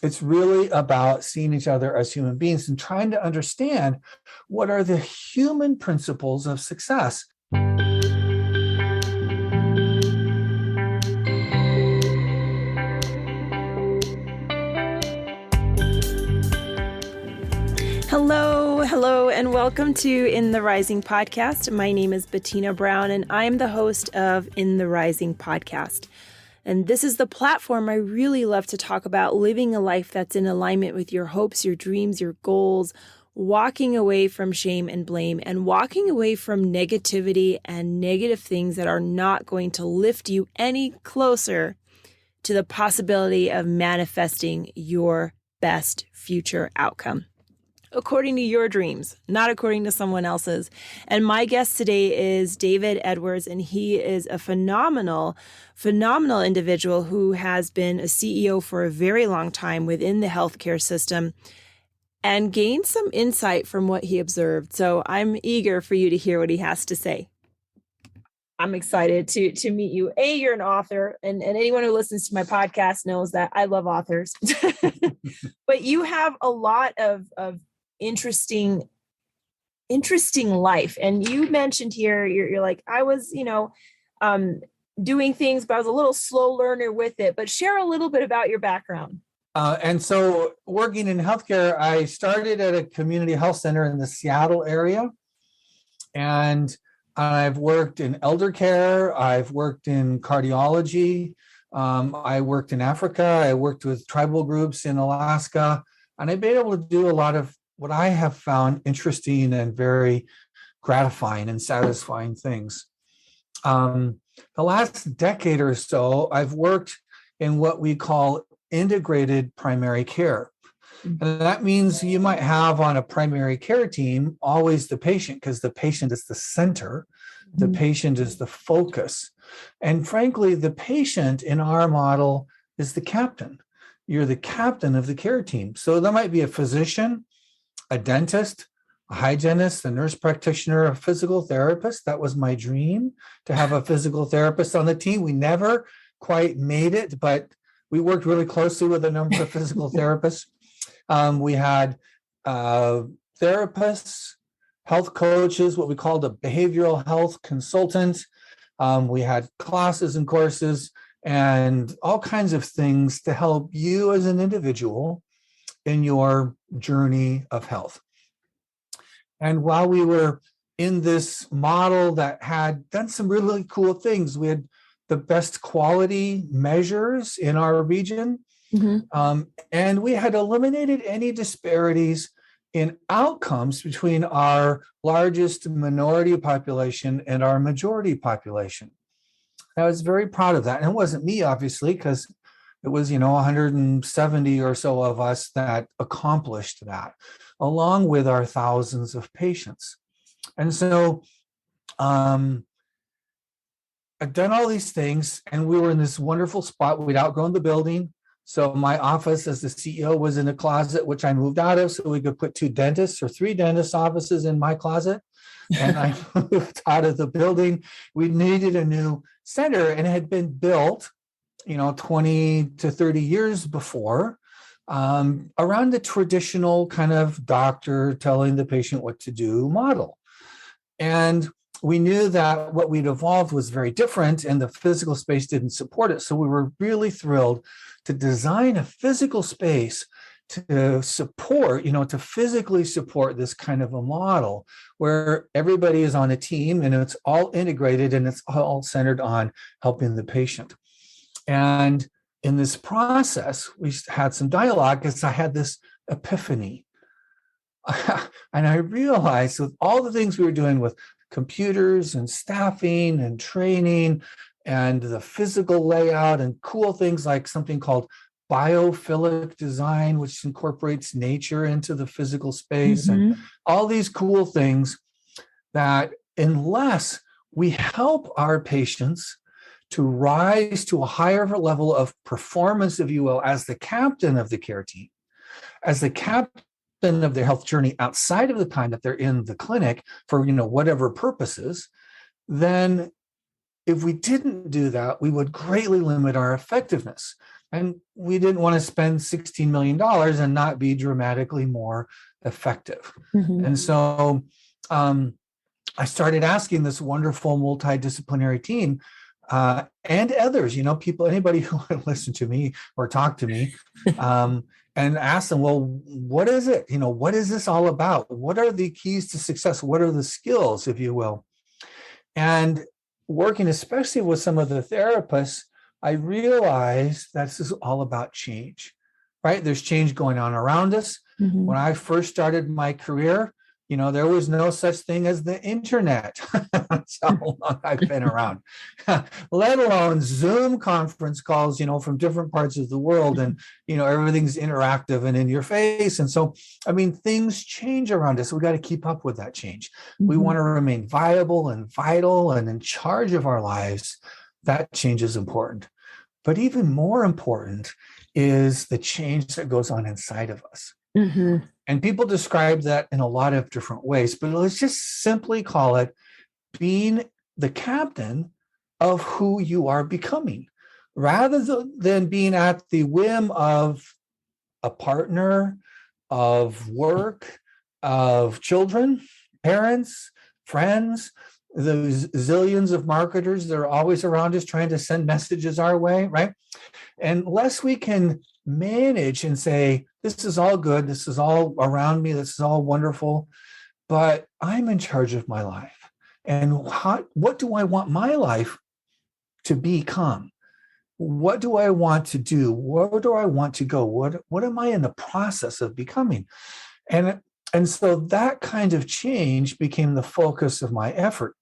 It's really about seeing each other as human beings and trying to understand what are the human principles of success. Hello, and welcome to In the Rising podcast. My name is Bettina Brown, and I'm the host of In the Rising podcast. And this is the platform I really love to talk about living a life that's in alignment with your hopes, your dreams, your goals, walking away from shame and blame, and walking away from negativity and negative things that are not going to lift you any closer to the possibility of manifesting your best future outcome, according to your dreams, not according to someone else's. And my guest today is David Edwards, and he is a phenomenal individual who has been a CEO for a very long time within the healthcare system and gained some insight from what he observed. So I'm eager for you to hear what he has to say. I'm excited to meet you. You're an author, and anyone who listens to my podcast knows that I love authors. But you have a lot of interesting life. And you mentioned here, you're like, I was, doing things, but I was a little slow learner with it. But share a little bit about your background. And so working in healthcare, I started at a community health center in the Seattle area. And I've worked in elder care. I've worked in cardiology. I worked in Africa. I worked with tribal groups in Alaska. And I've been able to do a lot of what I have found interesting and very gratifying and satisfying things. The last decade or so, I've worked in what we call integrated primary care. And that means you might have on a primary care team always the patient, because the patient is the center. The patient is the focus. And frankly, the patient in our model is the captain. You're the captain of the care team. So there might be a physician, a dentist, a hygienist, a nurse practitioner, a physical therapist. That was my dream, to have a physical therapist on the team. We never quite made it, but we worked really closely with a number of physical therapists. We had therapists, health coaches, what we called a behavioral health consultant. We had classes and courses and all kinds of things to help you as an individual in your journey of health. And while we were in this model that had done some really cool things, we had the best quality measures in our region. And we had eliminated any disparities in outcomes between our largest minority population and our majority population. I was very proud of that. And it wasn't me, obviously, because it was, 170 or so of us that accomplished that, along with our thousands of patients. And so I've done all these things, and we were in this wonderful spot. We'd outgrown the building. So my office as the CEO was in a closet, which I moved out of, so we could put 2 dentists or 3 dentist offices in my closet. And I moved out of the building. We needed a new center, and it had been built 20 to 30 years before, around the traditional kind of doctor telling the patient what to do model. And we knew that what we'd evolved was very different, and the physical space didn't support it. So we were really thrilled to design a physical space to support, to physically support this kind of a model where everybody is on a team and it's all integrated and it's all centered on helping the patient. And in this process, we had some dialogue because I had this epiphany. And I realized with all the things we were doing with computers and staffing and training and the physical layout and cool things like something called biophilic design, which incorporates nature into the physical space, and all these cool things, that unless we help our patients to rise to a higher level of performance, if you will, as the captain of the care team, as the captain of their health journey outside of the time that they're in the clinic for, whatever purposes, then if we didn't do that, we would greatly limit our effectiveness. And we didn't want to spend $16 million and not be dramatically more effective. Mm-hmm. And so I started asking this wonderful multidisciplinary team and others, people, anybody who would listen to me or talk to me, and ask them, well, what is it? What is this all about? What are the keys to success? What are the skills, if you will? And working especially with some of the therapists, I realized that this is all about change, right? There's change going on around us. Mm-hmm. When I first started my career, there was no such thing as the internet. That's how long I've been around, let alone Zoom conference calls, from different parts of the world. And, everything's interactive and in your face. And so, things change around us. We got to keep up with that change. Mm-hmm. We want to remain viable and vital and in charge of our lives. That change is important. But even more important is the change that goes on inside of us. Mm-hmm. And people describe that in a lot of different ways, but let's just simply call it being the captain of who you are becoming, rather than being at the whim of a partner, of work, of children, parents, friends, those zillions of marketers that are always around us trying to send messages our way, right? Unless we can manage and say, this is all good, this is all around me, this is all wonderful, but I'm in charge of my life. And what do I want my life to become? What do I want to do? Where do I want to go? What am I in the process of becoming? And so that kind of change became the focus of my effort.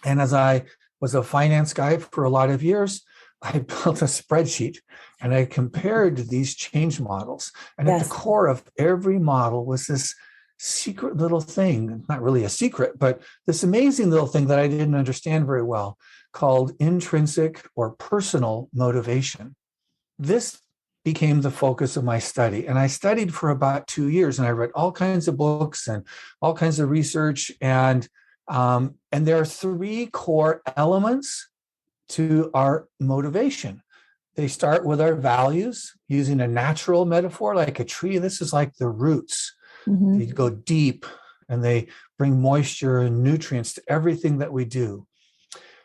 And as I was a finance guy for a lot of years, I built a spreadsheet and I compared these change models. And Yes. At the core of every model was this secret little thing, not really a secret, but this amazing little thing that I didn't understand very well, called intrinsic or personal motivation. This became the focus of my study. And I studied for about 2 years, and I read all kinds of books and all kinds of research. And there are 3 core elements to our motivation. They start with our values, using a natural metaphor like a tree. This is like the roots. Mm-hmm. They go deep and they bring moisture and nutrients to everything that we do.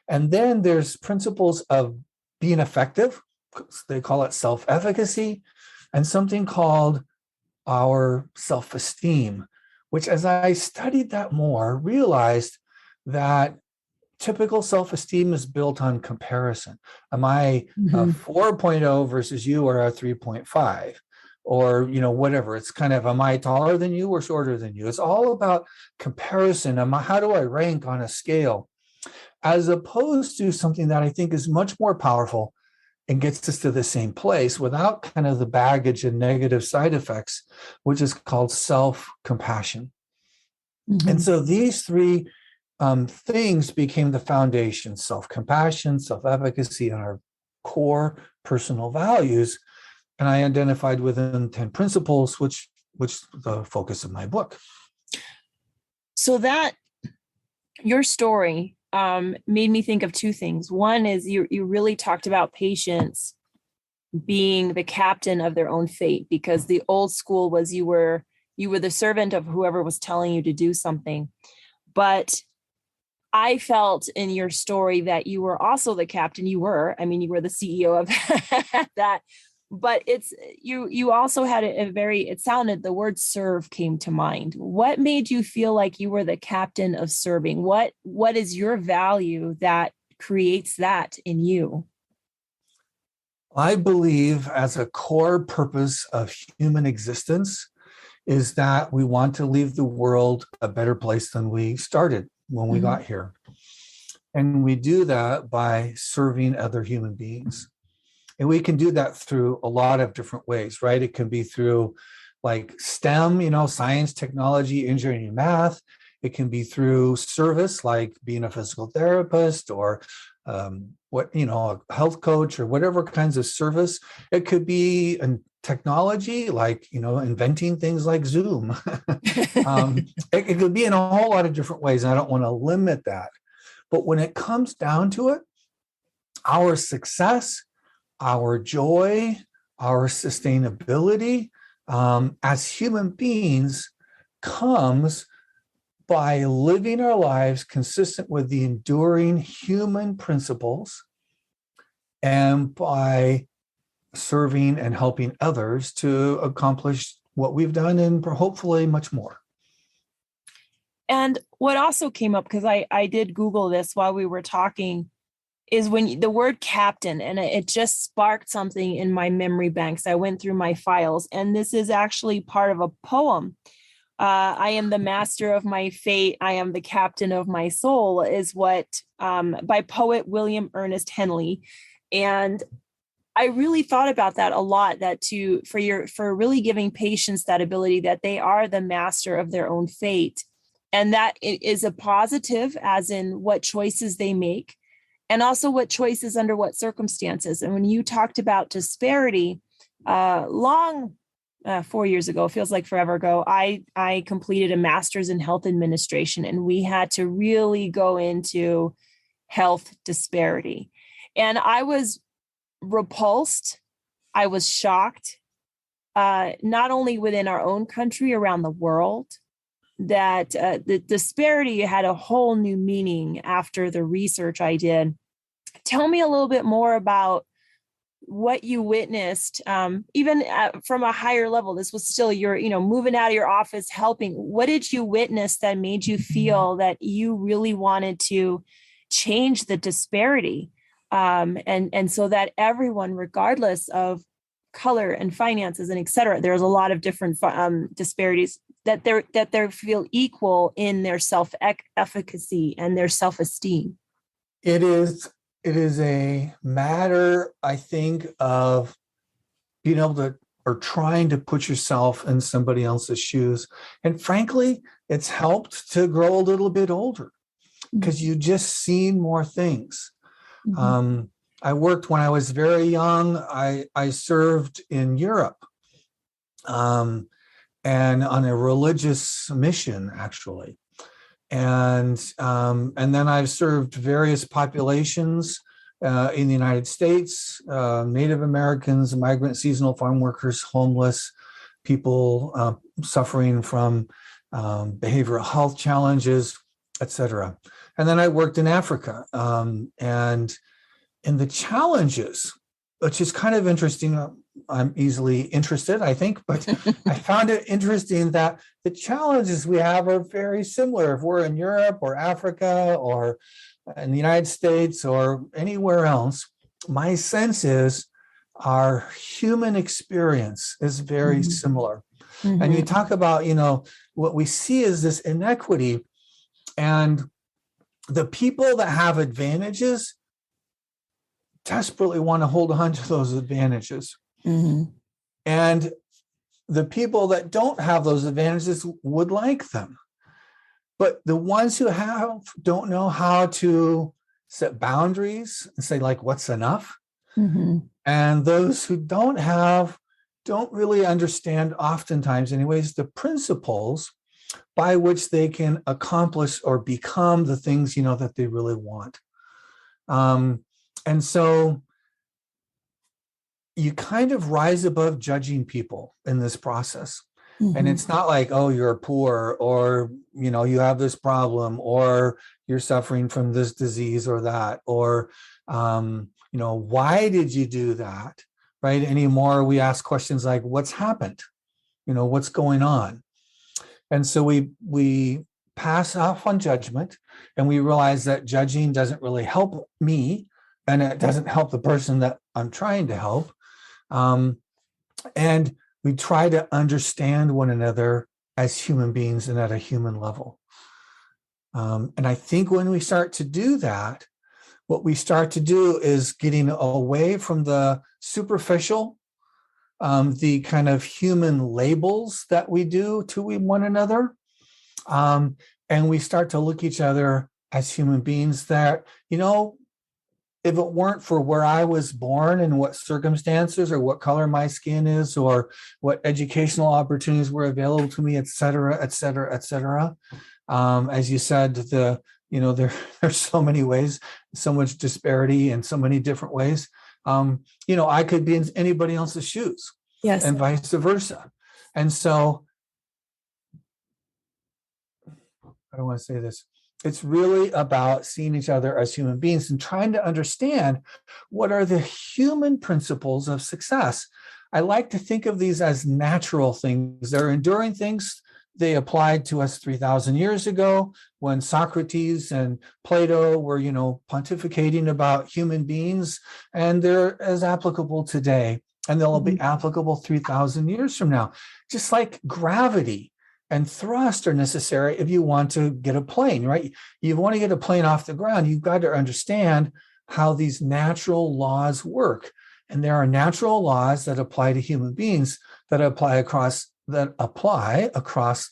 And then there's principles of being effective. They call it self-efficacy, and something called our self-esteem, which, as I studied that more, realized that typical self-esteem is built on comparison. Am I a 4.0 versus you, or a 3.5? Or, whatever. It's kind of, am I taller than you or shorter than you? It's all about comparison. How do I rank on a scale? As opposed to something that I think is much more powerful and gets us to the same place without kind of the baggage and negative side effects, which is called self-compassion. Mm-hmm. And so these 3 things became the foundation: self-compassion, self-efficacy, and our core personal values. And I identified within 10 principles, which the focus of my book. So that your story made me think of 2 things. One is you really talked about patients being the captain of their own fate, because the old school was you were the servant of whoever was telling you to do something. But I felt in your story that you were also the captain. You were the CEO of that. But it's you also had the word serve came to mind. What made you feel like you were the captain of serving? What is your value that creates that in you? I believe, as a core purpose of human existence, is that we want to leave the world a better place than we started when we got here. And we do that by serving other human beings. And we can do that through a lot of different ways, right? It can be through like STEM, science, technology, engineering, math. It can be through service, like being a physical therapist or a health coach, or whatever kinds of service. It could be in technology, like, inventing things like Zoom. It could be in a whole lot of different ways. And I don't want to limit that. But when it comes down to it, our success, our joy, our sustainability as human beings comes by living our lives consistent with the enduring human principles and by serving and helping others to accomplish what we've done and hopefully much more. And what also came up, because I did Google this while we were talking, is when the word captain, and it just sparked something in my memory banks. I went through my files, and this is actually part of a poem. I am the master of my fate. I am the captain of my soul is what by poet William Ernest Henley. And I really thought about that a lot, that for really giving patients that ability that they are the master of their own fate. And that is a positive, as in what choices they make, and also what choices under what circumstances. And when you talked about disparity, 4 years ago, feels like forever ago, I completed a master's in health administration, and we had to really go into health disparity. And I was repulsed. I was shocked, not only within our own country, around the world, that the disparity had a whole new meaning after the research I did. Tell me a little bit more about what you witnessed, even from a higher level. This was still your, moving out of your office, helping. What did you witness that made you feel that you really wanted to change the disparity? And so that everyone, regardless of color and finances and et cetera, there's a lot of different disparities, that they feel equal in their self-efficacy and their self-esteem. It is a matter, I think, of being able to, or trying to put yourself in somebody else's shoes. And frankly, it's helped to grow a little bit older because you just seen more things. Mm-hmm. I worked when I was very young. I served in Europe, and on a religious mission, actually. And then I've served various populations in the United States, Native Americans, migrant seasonal farm workers, homeless people suffering from behavioral health challenges, etc. And then I worked in Africa, and in the challenges, which is kind of interesting. I'm easily interested, I think, but I found it interesting that the challenges we have are very similar. If we're in Europe or Africa or in the United States or anywhere else, my sense is our human experience is very similar. Mm-hmm. And you talk about, what we see is this inequity, and the people that have advantages desperately want to hold on to those advantages. Mm-hmm. And the people that don't have those advantages would like them. But the ones who have don't know how to set boundaries and say, like, what's enough? Mm-hmm. And those who don't have don't really understand, oftentimes anyways, the principles by which they can accomplish or become the things, that they really want. And so you kind of rise above judging people in this process. Mm-hmm. And it's not like, oh, you're poor, or, you have this problem, or you're suffering from this disease or that, or, why did you do that? Right? Anymore, we ask questions like, what's happened? What's going on? And so we pass off on judgment, and we realize that judging doesn't really help me, and it doesn't help the person that I'm trying to help. And we try to understand one another as human beings and at a human level. And I think when we start to do that, what we start to do is getting away from the superficial, the kind of human labels that we do to one another. And we start to look each other as human beings that, if it weren't for where I was born and what circumstances or what color my skin is or what educational opportunities were available to me, et cetera, et cetera, et cetera. As you said, there's so many ways, so much disparity in so many different ways. I could be in anybody else's shoes. Yes. And vice versa. And so, I don't want to say this. It's really about seeing each other as human beings and trying to understand what are the human principles of success. I like to think of these as natural things. They're enduring things. They applied to us 3,000 years ago when Socrates and Plato were, pontificating about human beings, and they're as applicable today, and they'll be applicable 3,000 years from now. Just like gravity and thrust are necessary if you want to get a plane, right? You want to get a plane off the ground, you've got to understand how these natural laws work. And there are natural laws that apply to human beings that apply across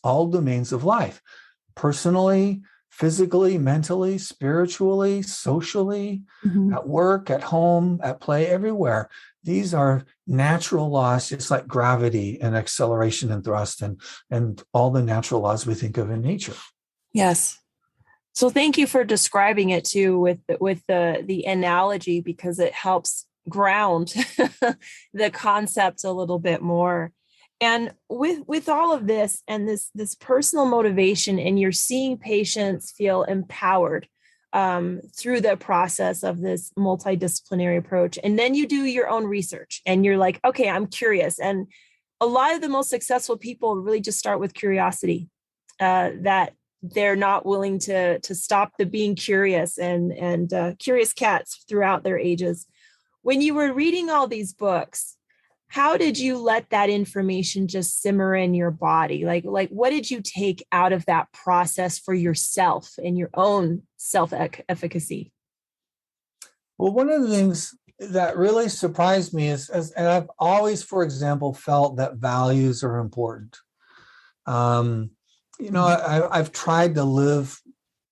all domains of life, personally, physically, mentally, spiritually, socially, at work, at home, at play, everywhere. These are natural laws, just like gravity and acceleration and thrust and all the natural laws we think of in nature. Yes. So thank you for describing it too with the analogy, because it helps ground the concept a little bit more. And with all of this and this personal motivation, and you're seeing patients feel empowered through the process of this multidisciplinary approach. And then you do your own research and you're like, okay, I'm curious. And a lot of the most successful people really just start with curiosity, that they're not willing to stop the being curious and curious cats throughout their ages. When you were reading all these books, how did you let that information just simmer in your body? Like what did you take out of that process for yourself and your own self-efficacy? Well, one of the things that really surprised me is, and I've always, for example, felt that values are important. I've tried to live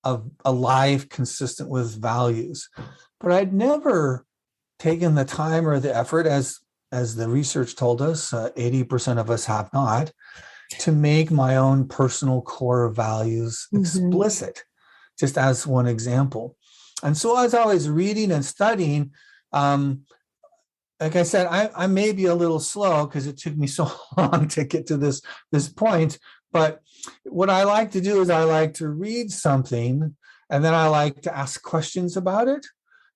a life consistent with values, but I'd never taken the time or the effort, as the research told us, 80% of us have not, to make my own personal core values explicit, just as one example. And so as I was reading and studying, like I said, I may be a little slow because it took me so long to get to this point. But what I like to do is I like to read something, and then I like to ask questions about it.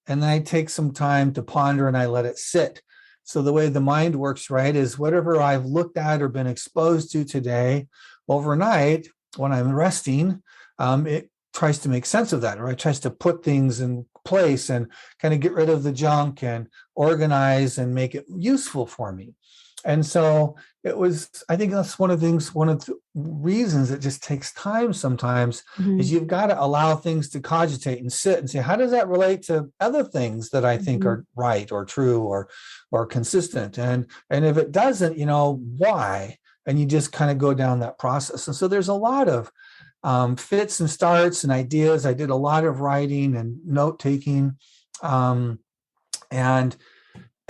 And then I take some time to ponder and I let it sit. So the way the mind works, right, is whatever I've looked at or been exposed to today, overnight, when I'm resting, it tries to make sense of that, or it tries to put things in place and kind of get rid of the junk and organize and make it useful for me. And so I think that's one of the reasons it just takes time sometimes, is you've got to allow things to cogitate and sit and say, how does that relate to other things that I think are right or true or consistent? And if it doesn't, why? And you just kind of go down that process. And so there's a lot of fits and starts and ideas. I did a lot of writing and note taking.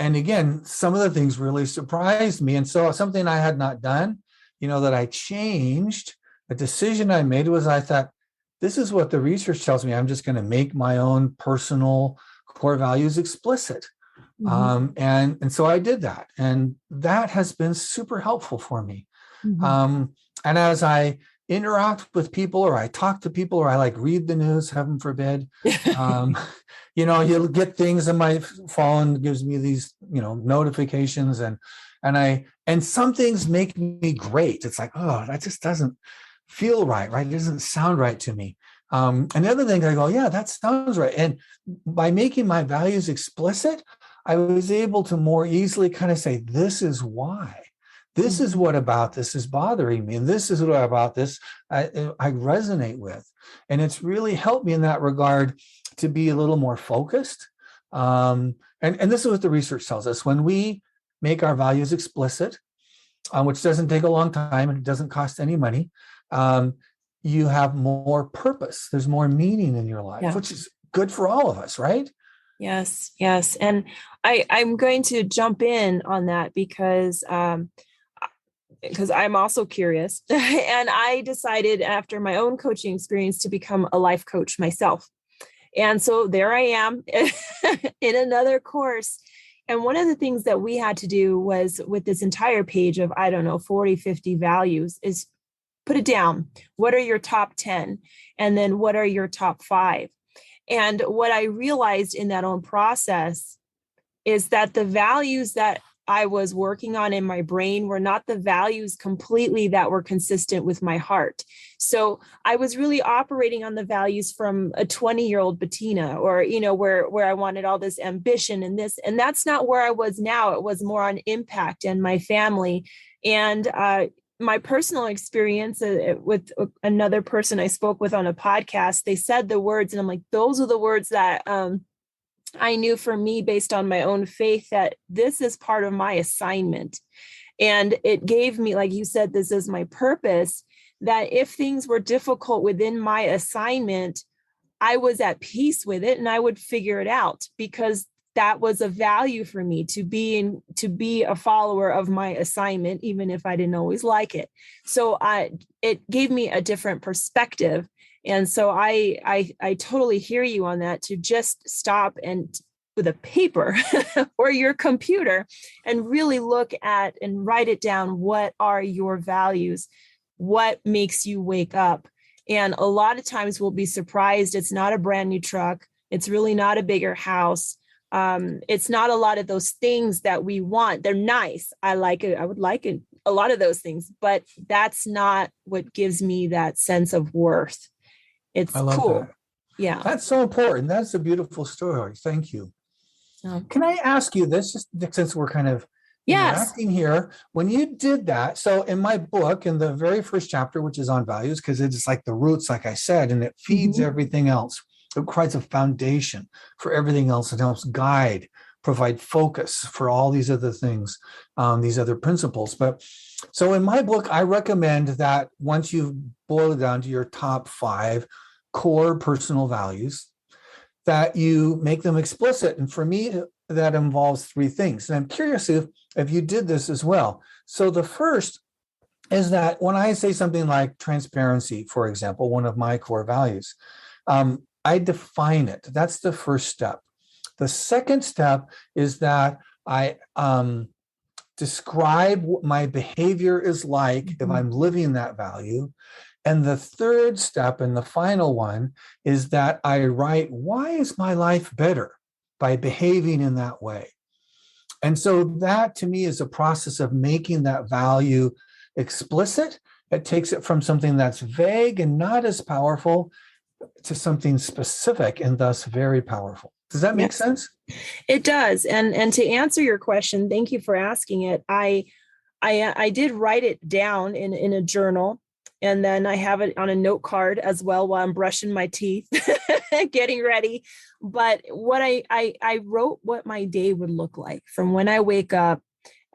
And again, some of the things really surprised me. And so something I had not done, that I changed, a decision I made was, I thought, this is what the research tells me. I'm just going to make my own personal core values explicit. And so I did that. And that has been super helpful for me. And as I interact with people, or I talk to people, or I read the news, heaven forbid, you'll get things on my phone, gives me these, notifications, and some things make me great. It's like, oh, that just doesn't feel right? It doesn't sound right to me. And the other thing, I go, yeah, that sounds right. And by making my values explicit, I was able to more easily kind of say, this is why. This is what about this is bothering me. And this is what about this I resonate with. And it's really helped me in that regard to be a little more focused. And this is what the research tells us. When we make our values explicit, which doesn't take a long time and it doesn't cost any money, you have more purpose. There's more meaning in your life, which is good for all of us, right? Yes. And I'm going to jump in on that because I'm also curious. And I decided after my own coaching experience to become a life coach myself. And so there I am in another course. And one of the things that we had to do was with this entire page of, I don't know, 40, 50 values is put it down. What are your top 10? And then what are your top 5? And what I realized in that own process is that the values that I was working on in my brain were not the values completely that were consistent with my heart. So I was really operating on the values from a 20-year-old Bettina, or, where I wanted all this ambition and this, and that's not where I was now. It was more on impact and my family. And my personal experience with another person I spoke with on a podcast, they said the words, and I'm like, those are the words that I knew for me, based on my own faith, that this is part of my assignment. And it gave me, like you said, this is my purpose, that if things were difficult within my assignment, I was at peace with it and I would figure it out, because that was a value for me to be a follower of my assignment, even if I didn't always like it. So it gave me a different perspective. And so I totally hear you on that, to just stop and with a paper or your computer and really look at and write it down. What are your values? What makes you wake up? And a lot of times we'll be surprised. It's not a brand new truck. It's really not a bigger house. It's not a lot of those things that we want. They're nice. I like it. I would like it. A lot of those things, but that's not what gives me that sense of worth. It's cool. That. Yeah. That's so important. That's a beautiful story. Thank you. Okay. Can I ask you this, just since we're kind of interacting here, when you did that, so in my book, in the very first chapter, which is on values, because it's like the roots, like I said, and it feeds everything else. It provides a foundation for everything else. It helps guide, provide focus for all these other things, these other principles. But so in my book, I recommend that once you've boiled it down to your top 5 core personal values, that you make them explicit. And for me, that involves 3 things. And I'm curious if you did this as well. So the first is that when I say something like transparency, for example, one of my core values, I define it. That's the first step. The second step is that I describe what my behavior is like if I'm living that value. And the third step, and the final one, is that I write, why is my life better by behaving in that way? And so that, to me, is a process of making that value explicit. It takes it from something that's vague and not as powerful to something specific and thus very powerful. Does that make sense? It does. And to answer your question, thank you for asking it. I did write it down in a journal, and then I have it on a note card as well while I'm brushing my teeth, getting ready. But what I wrote what my day would look like from when I wake up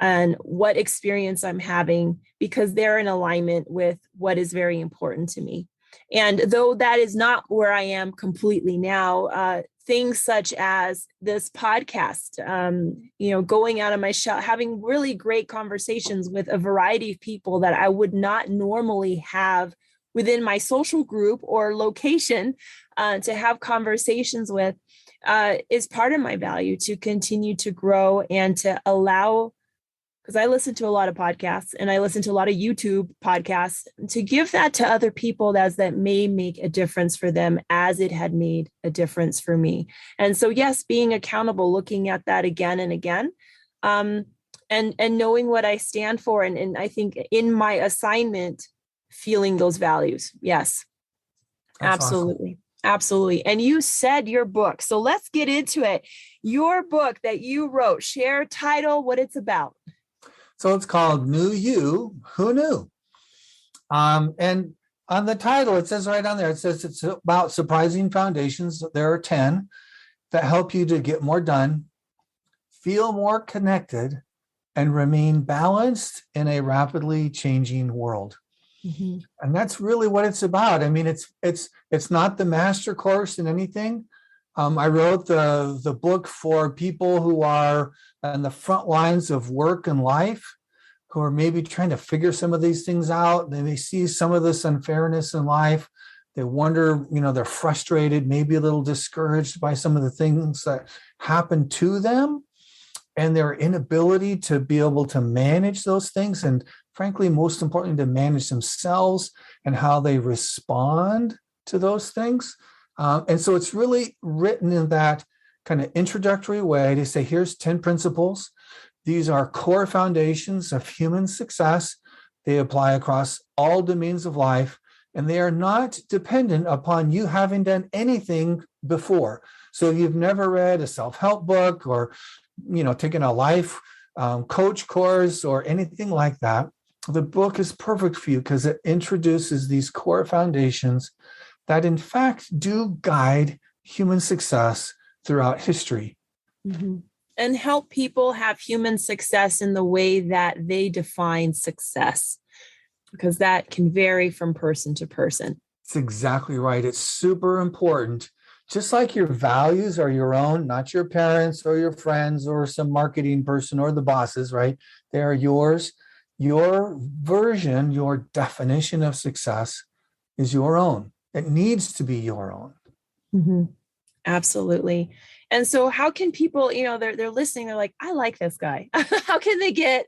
and what experience I'm having, because they're in alignment with what is very important to me. And though that is not where I am completely now, things such as this podcast, going out of my shell, having really great conversations with a variety of people that I would not normally have within my social group or location, to have conversations with, is part of my value, to continue to grow and to allow, because I listen to a lot of podcasts and I listen to a lot of YouTube podcasts, to give that to other people that may make a difference for them as it had made a difference for me. And so, yes, being accountable, looking at that again and again, and knowing what I stand for. And I think in my assignment, feeling those values. Yes, that's absolutely. Awesome. Absolutely. And you said your book. So let's get into it. Your book that you wrote, share title, what it's about. So it's called New You, Who Knew? And on the title, it says right on there, it says it's about surprising foundations. There are 10 that help you to get more done, feel more connected, and remain balanced in a rapidly changing world. Mm-hmm. And that's really what it's about. I mean, it's not the master course in anything. I wrote the book for people who are on the front lines of work and life, who are maybe trying to figure some of these things out. They see some of this unfairness in life. They wonder, they're frustrated, maybe a little discouraged by some of the things that happen to them. and their inability to be able to manage those things. And frankly, most importantly, to manage themselves and how they respond to those things. And so it's really written in that kind of introductory way to say, here's 10 principles. These are core foundations of human success. They apply across all domains of life, and they are not dependent upon you having done anything before. So if you've never read a self-help book or, taken a life coach course or anything like that, the book is perfect for you because it introduces these core foundations that in fact do guide human success throughout history. Mm-hmm. And help people have human success in the way that they define success, because that can vary from person to person. It's exactly right. It's super important. Just like your values are your own, not your parents or your friends or some marketing person or the bosses, right? They are yours. Your version, your definition of success is your own. It needs to be your own. Mm-hmm. Absolutely. And so how can people, they're listening, they're like, I like this guy. How can they get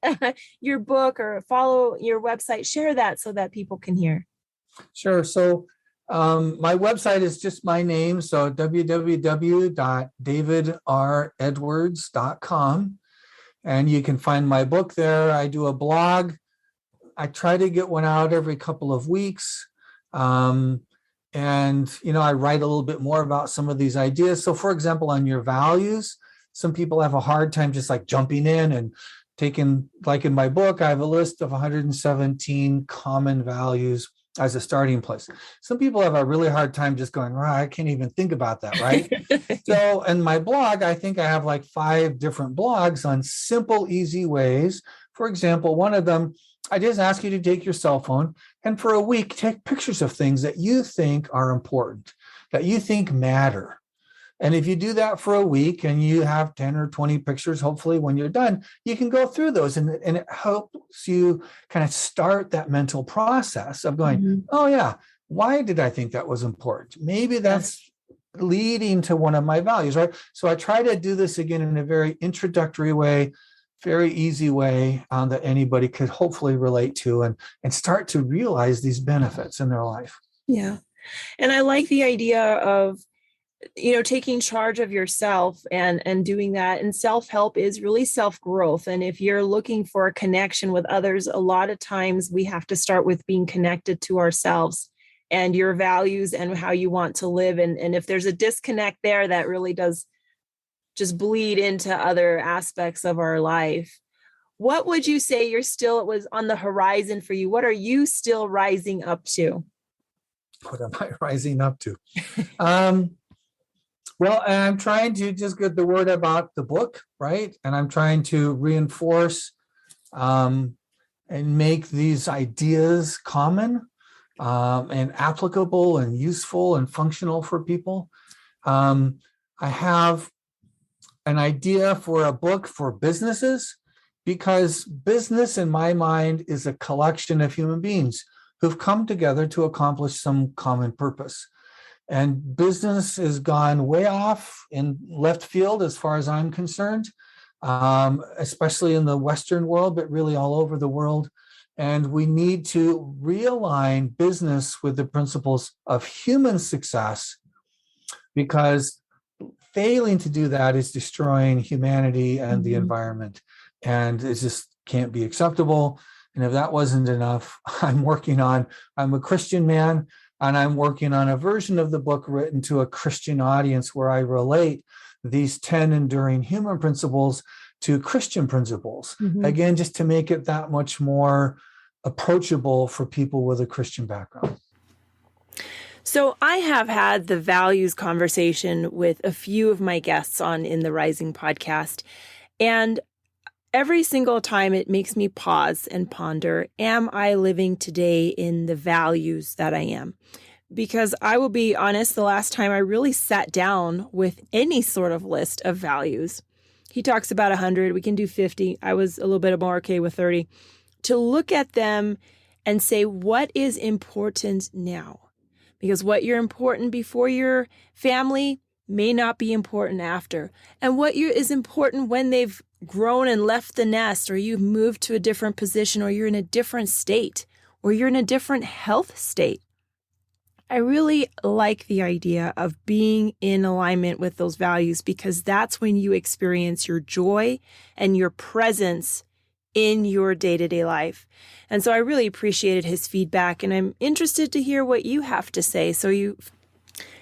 your book or follow your website? Share that so that people can hear. Sure. So my website is just my name. So www.davidredwards.com. And you can find my book there. I do a blog. I try to get one out every couple of weeks. And, I write a little bit more about some of these ideas. So, for example, on your values, some people have a hard time just like jumping in and taking, like in my book, I have a list of 117 common values as a starting place. Some people have a really hard time just going, I can't even think about that, right? So in my blog, I think I have like 5 different blogs on simple, easy ways. For example, one of them, I just ask you to take your cell phone and for a week, take pictures of things that you think are important, that you think matter. And if you do that for a week and you have 10 or 20 pictures, hopefully when you're done, you can go through those and it helps you kind of start that mental process of going, oh yeah, why did I think that was important? Maybe that's leading to one of my values, right? So I try to do this again in a very introductory way, very easy way that anybody could hopefully relate to and start to realize these benefits in their life. Yeah. And I like the idea of, taking charge of yourself and doing that. And self-help is really self-growth. And if you're looking for a connection with others, a lot of times we have to start with being connected to ourselves and your values and how you want to live. And if there's a disconnect there, that really does just bleed into other aspects of our life. What would you say it was on the horizon for you? What are you still rising up to? What am I rising up to? Well, I'm trying to just get the word about the book, right? And I'm trying to reinforce and make these ideas common and applicable and useful and functional for people. I have an idea for a book for businesses because business, in my mind, is a collection of human beings who've come together to accomplish some common purpose. And business has gone way off in left field as far as I'm concerned, especially in the Western world, but really all over the world. And we need to realign business with the principles of human success, because failing to do that is destroying humanity and the environment. And it just can't be acceptable. And if that wasn't enough, I'm a Christian man, and I'm working on a version of the book written to a Christian audience where I relate these 10 enduring human principles to Christian principles. Again, just to make it that much more approachable for people with a Christian background. So I have had the values conversation with a few of my guests on In the Rising podcast. And every single time it makes me pause and ponder, am I living today in the values that I am? Because I will be honest, the last time I really sat down with any sort of list of values, he talks about 100, we can do 50. I was a little bit more okay with 30. To look at them and say, what is important now? Because what you're important before your family may not be important after. And what is important when they've grown and left the nest, or you've moved to a different position, or you're in a different state, or you're in a different health state. I really like the idea of being in alignment with those values, because that's when you experience your joy and your presence in your day-to-day life. And so I really appreciated his feedback, and I'm interested to hear what you have to say. So you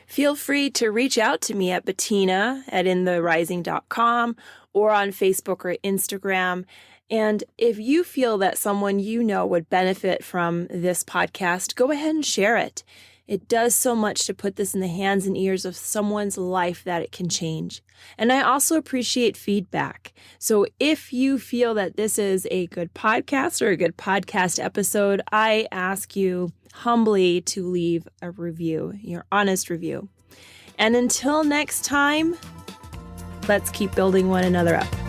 feel free to reach out to me at Bettina at intherising.com or on Facebook or Instagram. And if you feel that someone you know would benefit from this podcast, go ahead and share it. It does so much to put this in the hands and ears of someone's life that it can change. And I also appreciate feedback. So if you feel that this is a good podcast or a good podcast episode, I ask you humbly to leave a review, your honest review. And until next time, let's keep building one another up.